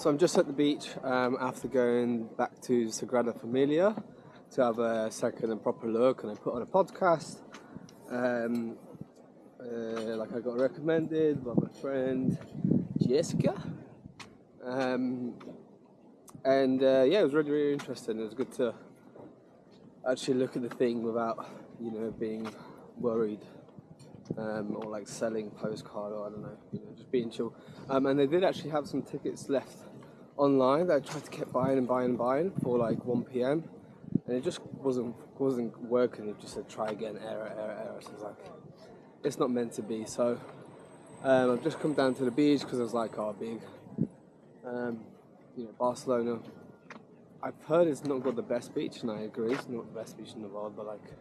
So I'm just at the beach after going back to Sagrada Familia to have a second and proper look, and I put on a podcast like I got recommended by my friend Jessica, and yeah, it was really, really interesting. It was good to actually look at the thing without, being worried or like selling postcard, or I don't know, just being chill. And they did actually have some tickets left online that I tried to keep buying for like 1 p.m. and it just wasn't working. It just said try again, error. So I was like, it's not meant to be. So I've just come down to the beach because I was like, big. Barcelona, I've heard it's not got the best beach, and I agree, it's not the best beach in the world, but like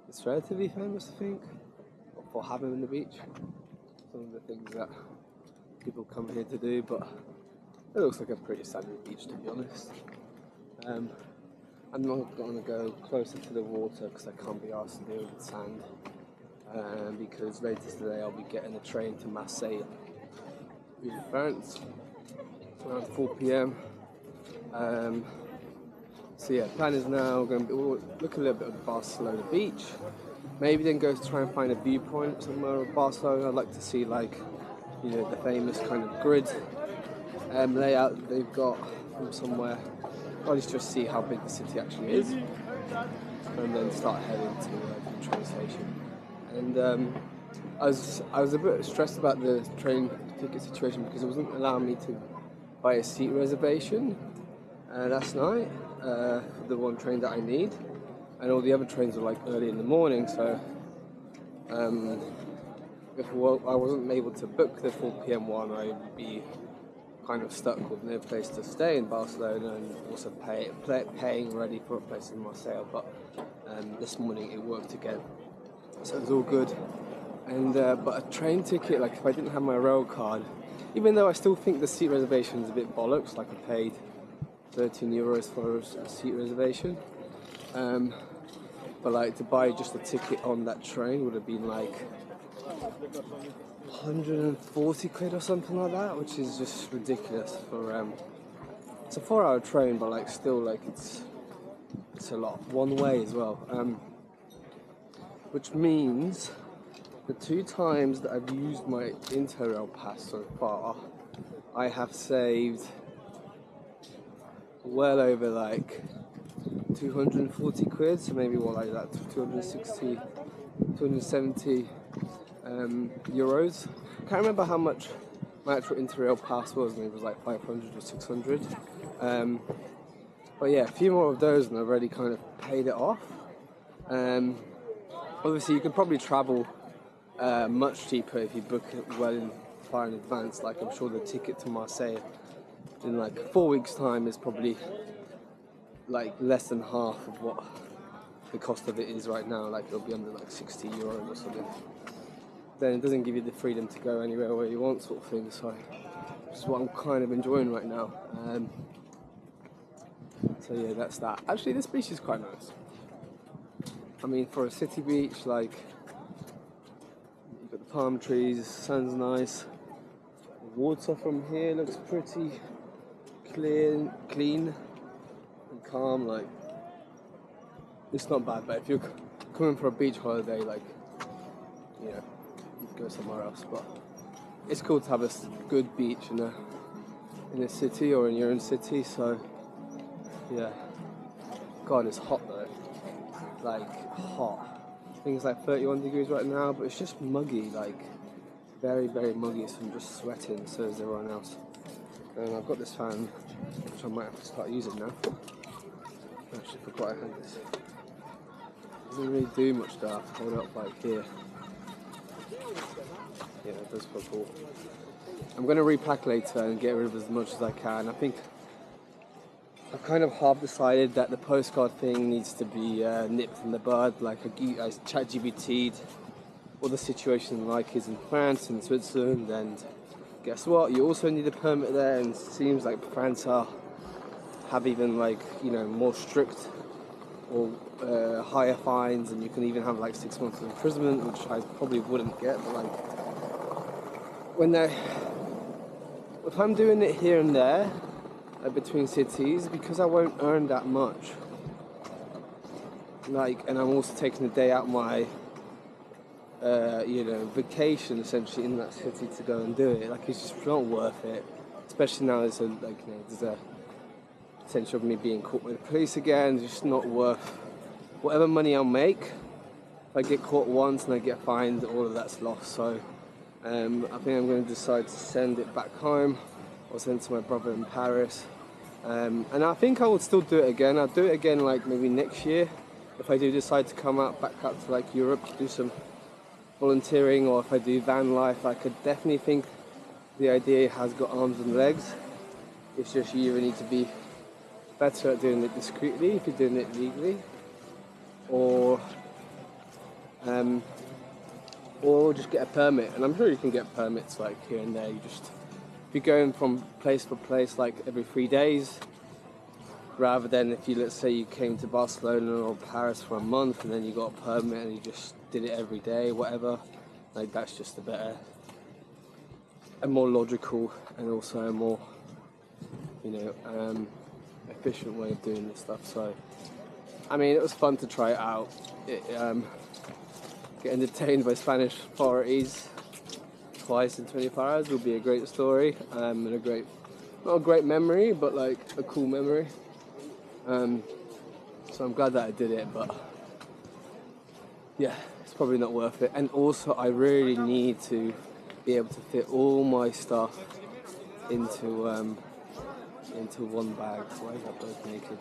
it's relatively famous, I think, for having the beach. Some of the things that people come here to do, but it looks like a pretty standard beach, to be honest. I'm not going to go closer to the water because I can't be asked to deal with the sand. Because later today I'll be getting a train to Marseille in France around 4 p.m. So yeah, plan is now going to look a little bit at Barcelona beach. Maybe then go to try and find a viewpoint somewhere of Barcelona. I'd like to see the famous kind of grid layout that they've got from somewhere. I'll just see how big the city actually is, and then start heading to the train station. And I was a bit stressed about the train ticket situation because it wasn't allowing me to buy a seat reservation last night for the one train that I need, and all the other trains were like early in the morning. So if I wasn't able to book the 4 p.m. one, I would be kind of stuck with no place to stay in Barcelona, and also paying already for a place in Marseille. But this morning it worked again, so it was all good. And but a train ticket, like if I didn't have my rail card, even though I still think the seat reservation is a bit bollocks, like I paid €13 for a seat reservation, but like to buy just a ticket on that train would have been like 140 quid or something like that, which is just ridiculous for it's a 4-hour train, but like still like it's a lot one way as well, which means the 2 times that I've used my Interrail pass so far, I have saved well over like 240 quid, so maybe more like that, 260, 270 euros. Can't remember how much my actual Interrail pass was. Maybe it was like 500 or 600. But yeah, a few more of those and I've already kind of paid it off. Obviously you could probably travel much cheaper if you book it far in advance. Like I'm sure the ticket to Marseille in like 4 weeks time is probably like less than half of what the cost of it is right now. Like it'll be under like 60 euros or something. Then it doesn't give you the freedom to go anywhere where you want, sort of thing. So which is what I'm kind of enjoying right now. So yeah, that's that. Actually, this beach is quite nice. I mean, for a city beach, like you've got the palm trees, sun's nice. The water from here looks pretty clean and calm. Like it's not bad, but if you're coming for a beach holiday, like you go somewhere else. But it's cool to have a good beach in a city or in your own city. So yeah, God, it's hot though, like hot. I think it's like 31 degrees right now, but it's just muggy, like very, very muggy. So I'm just sweating, so is everyone else. And I've got this fan, which I might have to start using now. I actually forgot I had this. Doesn't really do much though. I have to hold it up like here. Yeah, it does feel cool. I'm going to repack later and get rid of as much as I can. I think I've kind of half decided that the postcard thing needs to be nipped in the bud. Like I ChatGPT'd what the situation like is in France and Switzerland, and guess what? You also need a permit there, and it seems like France have even like more strict or higher fines, and you can even have like 6 months of imprisonment, which I probably wouldn't get. But like if I'm doing it here and there, between cities because I won't earn that much. Like, and I'm also taking a day out my vacation essentially in that city to go and do it. Like, it's just not worth it, especially now there's a potential of me being caught with the police again. It's just not worth whatever money I'll make. If I get caught once and I get fined, all of that's lost. So I think I'm going to decide to send it back home or send it to my brother in Paris. And I think I would still do it again. I'll do it again like maybe next year if I do decide to come back out to like Europe to do some volunteering, or if I do van life. I could definitely think the idea has got arms and legs. It's just you need to be better at doing it discreetly if you're doing it legally, or just get a permit. And I'm sure you can get permits like here and there. If you're going from place to place like every 3 days, rather than if you, let's say you came to Barcelona or Paris for a month and then you got a permit and you just did it every day, whatever. Like, that's just a more logical and also a more efficient way of doing this stuff. So I mean, it was fun to try it out. Getting detained by Spanish authorities twice in 24 hours will be a great story, and not a great memory, but like a cool memory. So I'm glad that I did it, but yeah, it's probably not worth it. And also, I really need to be able to fit all my stuff into one bag. Why is that both naked?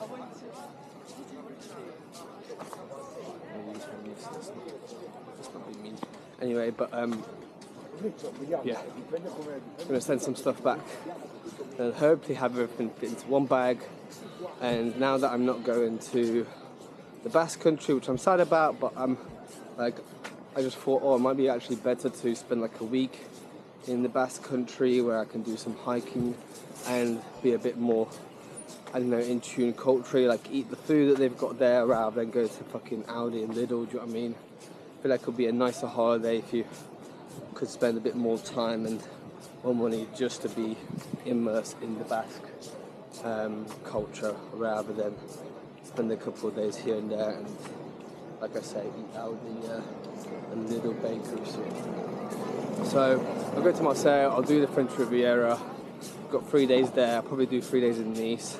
That's not being mean. Anyway, but yeah, I'm gonna send some stuff back and hopefully have everything fit into one bag. And now that I'm not going to the Basque Country, which I'm sad about, but I just thought, it might be actually better to spend like a week in the Basque Country where I can do some hiking and be a bit more, I don't know, in tune culturally, like eat the food that they've got there rather than go to fucking Aldi and Lidl, do you know what I mean? I feel like it would be a nicer holiday if you could spend a bit more time and more money just to be immersed in the Basque culture rather than spend a couple of days here and there and, like I say, eat Aldi and Lidl bakeries. So I'll go to Marseille, I'll do the French Riviera. I've got 3 days there, I'll probably do 3 days in Nice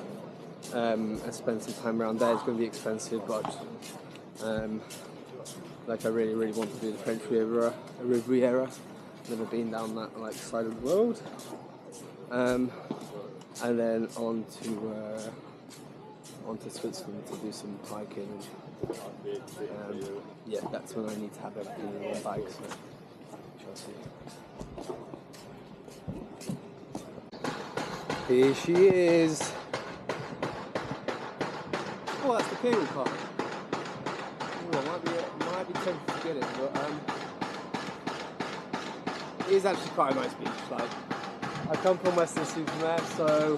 and spend some time around there. It's going to be expensive, but I really, really want to do the French Riviera. Never been down that like side of the world. And then on to Switzerland to do some hiking. Yeah, that's when I need to have everything in one bag. So here she is. Oh, that's the cable car. Oh, I might be tempted to get it, but it is actually quite a nice beach. Like, I come from Western Superman, so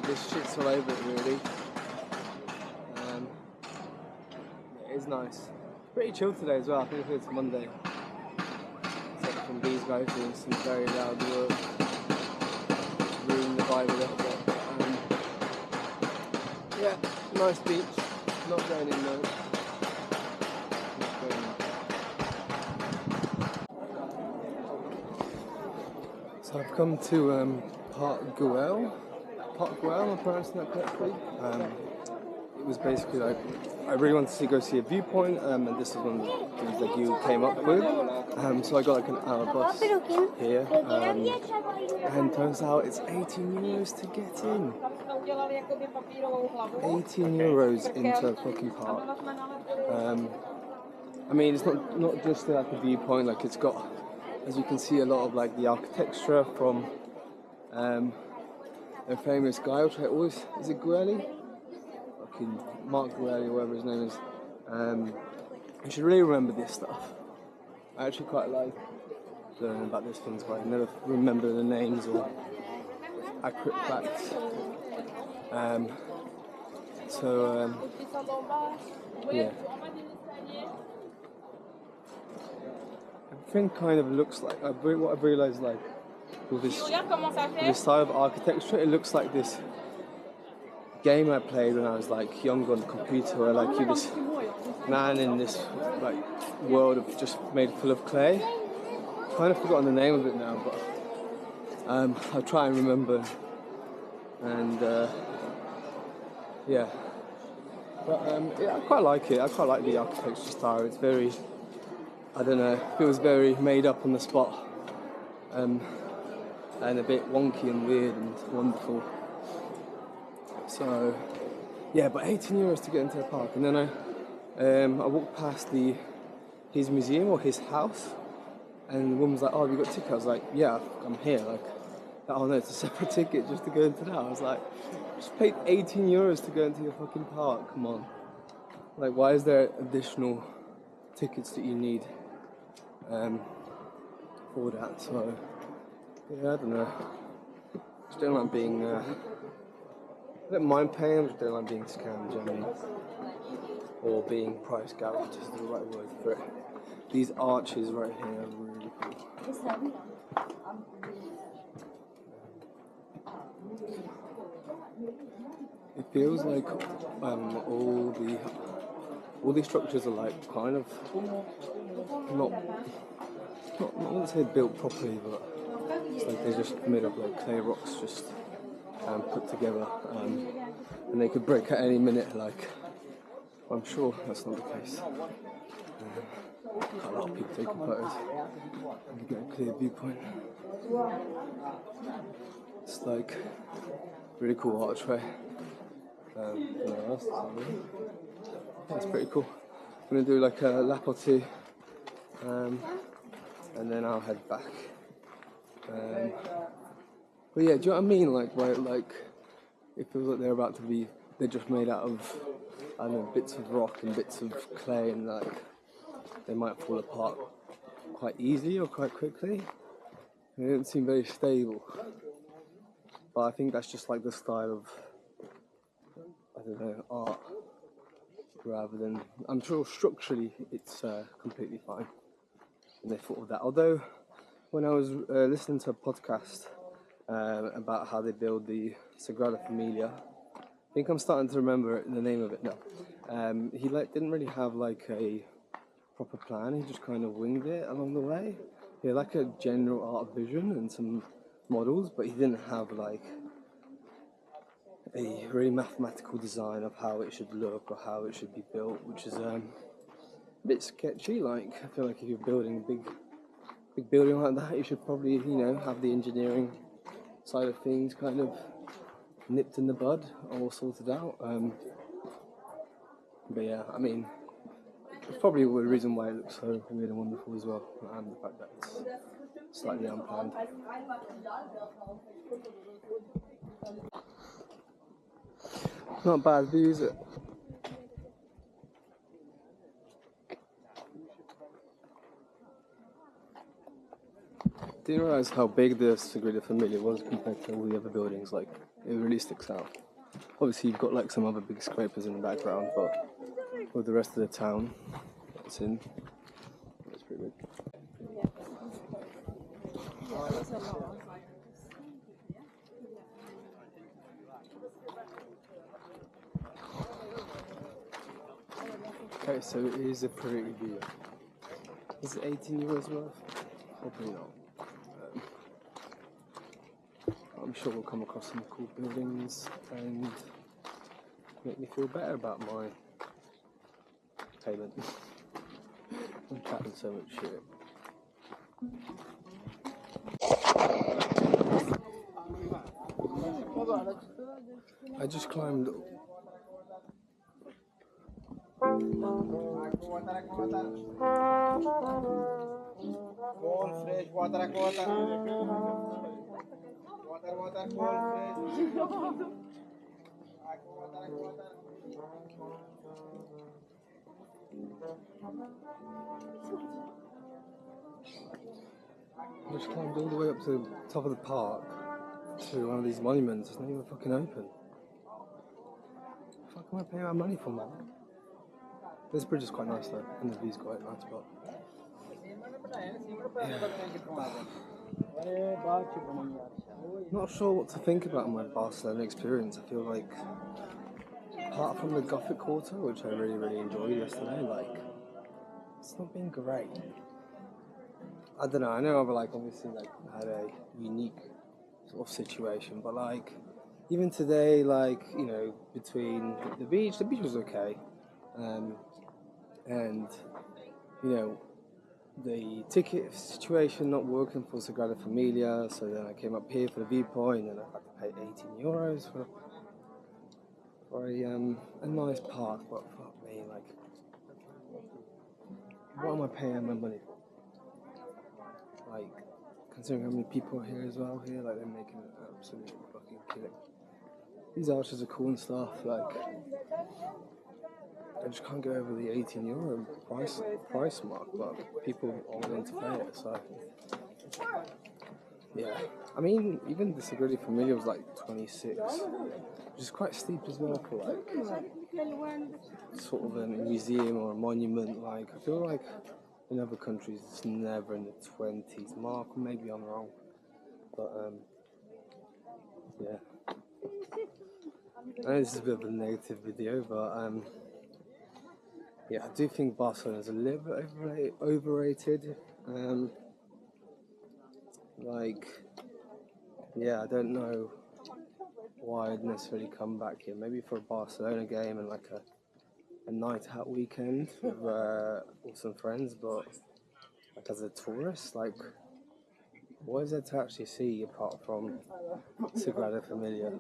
this shit's all over it really. It is nice. Pretty chill today as well. I think it's Monday. Except from these guys doing some very loud work, ruining the vibe a little bit. Yeah, nice beach. Not going in though. So I've come to Park Guell, am I pronouncing that correctly? It was basically like, I really wanted to go see a viewpoint, and this is one of the things that you came up with. So I got like an hour bus here, and turns out it's 18 euros to get in. 18 euros into a fucking park. I mean, it's not just like a viewpoint, like it's got, as you can see, a lot of like the architecture from a famous guy, which I always, is it Guell? Fucking Mark Guell, or whatever his name is. You should really remember this stuff. I actually quite like learning about these things, but I never remember the names or accurate facts. Yeah. Everything kind of looks like, what I've realised, like, with this style of architecture. It looks like this game I played when I was like younger on the computer, where like you're this man in this like world of just made full of clay. Kind of forgotten the name of it now, but I'll try and remember. And yeah, but yeah, I quite like it. I quite like the architecture style. It's very, I don't know, feels very made up on the spot, and a bit wonky and weird and wonderful. So yeah, but 18 euros to get into the park, and then I walked past his museum or his house, and the woman was like, "Oh, have you got a ticket?" I was like, "Yeah, I'm here." Like, "Oh no, it's a separate ticket just to go into that." I was like, "Just paid 18 euros to go into your fucking park. Come on. Like, why is there additional tickets that you need for that?" So yeah, I don't know. Just don't like being. I don't mind paying. I just don't like being scammed generally, or being price gouged is the right word for it. These arches right here are really cool. It feels like all these structures are like kind of not let's say built properly, but it's like they're just made of like clay rocks, just put together, and they could break at any minute. Like, I'm sure that's not the case. A lot of people taking photos and get a clear viewpoint. It's like really cool archway. That's pretty cool. I'm gonna do like a lap or two, and then I'll head back. But yeah, do you know what I mean? Like, where like it feels like they're just made out of, I don't know, bits of rock and bits of clay, and like they might fall apart quite easily or quite quickly. They don't seem very stable. But I think that's just like the style of, I don't know, art, rather than, I'm sure structurally it's completely fine. And they thought of that. Although, when I was listening to a podcast about how they build the Sagrada Familia, I think I'm starting to remember the name of it now. He didn't really have like a proper plan. He just kind of winged it along the way. He had like a general art vision and some models, but he didn't have like a really mathematical design of how it should look or how it should be built, which is a bit sketchy. Like, I feel like if you're building a big building like that, you should probably, have the engineering side of things kind of nipped in the bud or sorted out. But yeah, I mean, it's probably the reason why it looks so weird and wonderful as well, and the fact that it's slightly unplanned. Not bad view, is it? Didn't realise how big the Sagrada Familia was compared to all the other buildings. Like, it really sticks out. Obviously, you've got like some other big scrapers in the background, but with the rest of the town it's in, it's pretty big. Okay, so it is a pretty view. Is it 18 euros worth? Probably not. I'm sure we'll come across some cool buildings and make me feel better about my payment. I'm chatting so much shit. I just climbed. I just climbed all the way up to the top of the park to one of these monuments. It's not even fucking open. Fuck am I paying my money for, man? This bridge is quite nice though, and the view's quite nice, but yeah. Not sure what to think about my Barcelona experience. I feel like, apart from the Gothic Quarter, which I really enjoyed yesterday, like, it's not been great. I don't know. I know I've like obviously like had a unique sort of situation, but like even today, like between the beach was okay, um, and you know the ticket situation not working for Sagrada Familia. So then I came up here for the viewpoint, and I had to pay €18 for a nice park. But fuck me, like what am I paying my money for? Like, considering how many people are here as well, like they're making an absolute fucking killing. These arches are cool and stuff, like I just can't get over the €18 price mark, but people are willing to pay it. So yeah, I mean even the Sagrada Familia was like 26, which is quite steep as well for like sort of a museum or a monument. Like I feel like in other countries it's never in the 20s mark, or maybe I'm wrong, but yeah. I know this is a bit of a negative video, but yeah, I do think Barcelona is a little bit overrated. Like, yeah, I don't know why I'd necessarily come back here. Maybe for a Barcelona game and like a night out weekend with some friends, but like as a tourist, like what is there to actually see apart from Sagrada Familia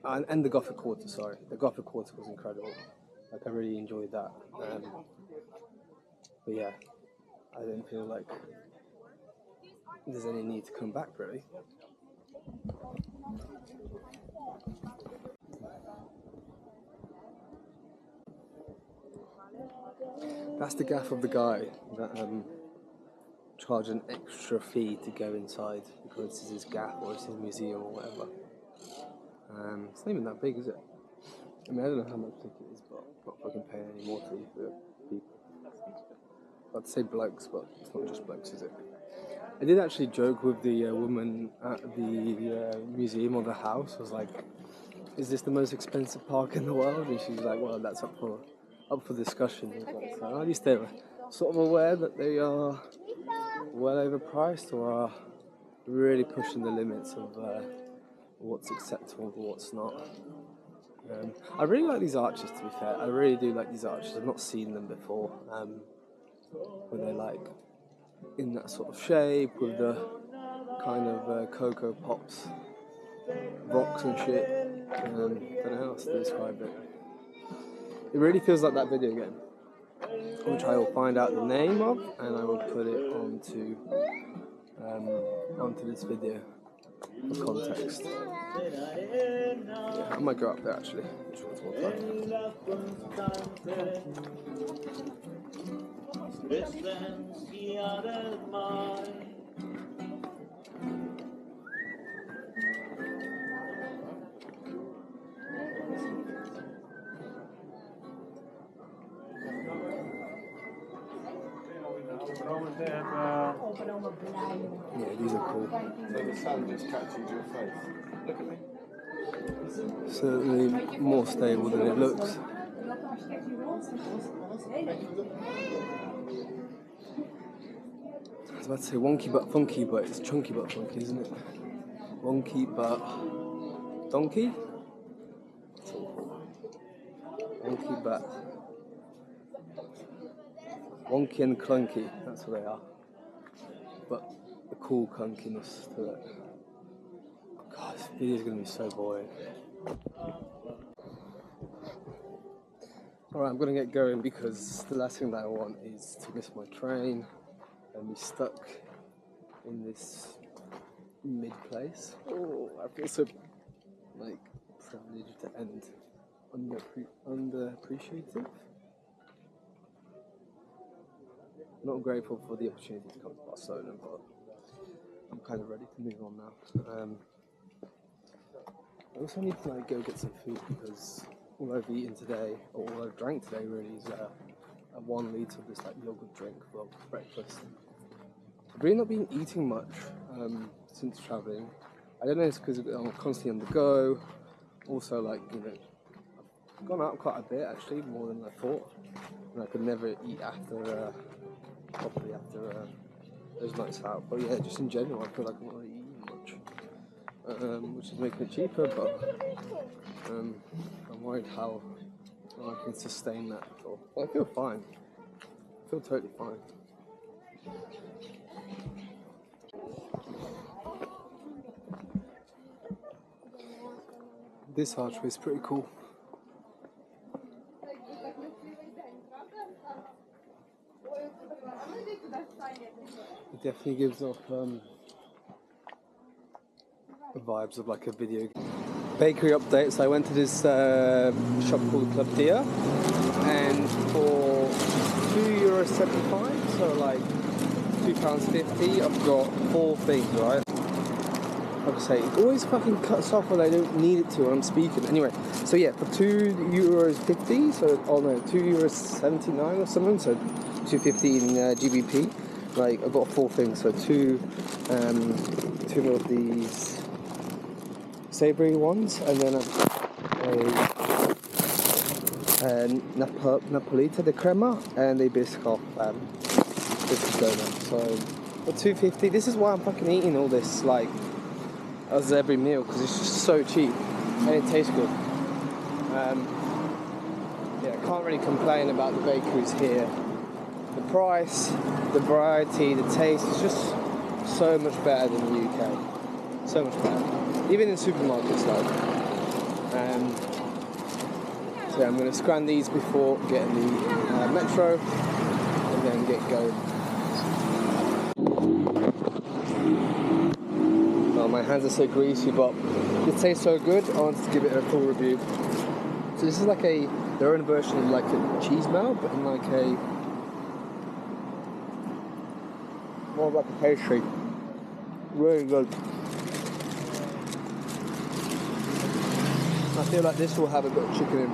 and the Gothic Quarter? Sorry, the Gothic Quarter was incredible. Like I really enjoyed that. But yeah, I don't feel like there's any need to come back really. That's the gaff of the guy that charged an extra fee to go inside because this is his gaff or it's his museum or whatever. It's not even that big, is it? I mean, I don't know how much ticket it is, but I'm not fucking paying any more for people. I'd say blokes, but it's not just blokes, is it? I did actually joke with the woman at the museum or the house. I was like, "Is this the most expensive park in the world?" And she's like, "Well, that's up for discussion." So at least they're sort of aware that they are well overpriced or are really pushing the limits of what's acceptable and what's not. I really like these arches, to be fair. I really do like these arches. I've not seen them before. Where they're like in that sort of shape with the kind of Cocoa Pops rocks and shit. I don't know how else to describe it. It really feels like that video game, which I will find out the name of and I will put it onto this video for context. Yeah, I might go up there actually. Yeah, these are cool. So the sun just catches your face. Look at me. Certainly more stable than it looks. I was about to say wonky but funky, but it's chunky but funky, isn't it? Wonky but donkey? Wonky but wonky and clunky, that's what they are. But the cool clunkiness to it. God, this video is going to be so boring. Alright, I'm going to get going because the last thing that I want is to miss my train and be stuck in this mid-place. Oh, I feel so like privileged to end underappreciated. Not grateful for the opportunity to come to Barcelona, but I'm kind of ready to move on now. I also need to like go get some food because all I've eaten today, or all I've drank today really is a 1 litre of this like yogurt drink for breakfast. I've really not been eating much since travelling. I don't know if it's because I'm constantly on the go. Also, like, you know, I've gone out quite a bit actually, more than I thought. And I could never eat after, properly after those nights out. But yeah, just in general, I feel like I'm not really eating much, which is making it cheaper. But I'm worried how I can sustain that. But I feel fine. I feel totally fine. This archway is pretty cool. It definitely gives off vibes of like a video game. Bakery update. So I went to this shop called Club Dia, and for €2.75, so like £2.50, I've got 4 things, right? Like I say, it always fucking cuts off when I don't need it to when I'm speaking. Anyway, so yeah, for €2.50, so €2.79 or something, so $2.50 in GBP. Like I've got 4 things, so two of these savoury ones, and then a Napolita de crema and a biscuit donut. So for $2.50, this is why I'm fucking eating all this like as every meal, because it's just so cheap and it tastes good. Yeah, I can't really complain about the bakeries here. The price, the variety, the taste is just so much better than the UK. So much better. Even in supermarkets, like. So yeah, I'm going to scan these before getting the metro and then get going. Oh, my hands are so greasy, but it tastes so good, I wanted to give it a full review. So this is like their own version of like a cheese melt, but in like more like a pastry. Really good. I feel like this will have a bit of chicken in.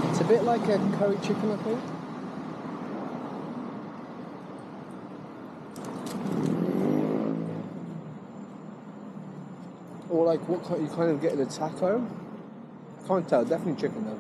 It's a bit like a curry chicken, I think. Or like what you kind of get in a taco. Can't tell, definitely chicken though.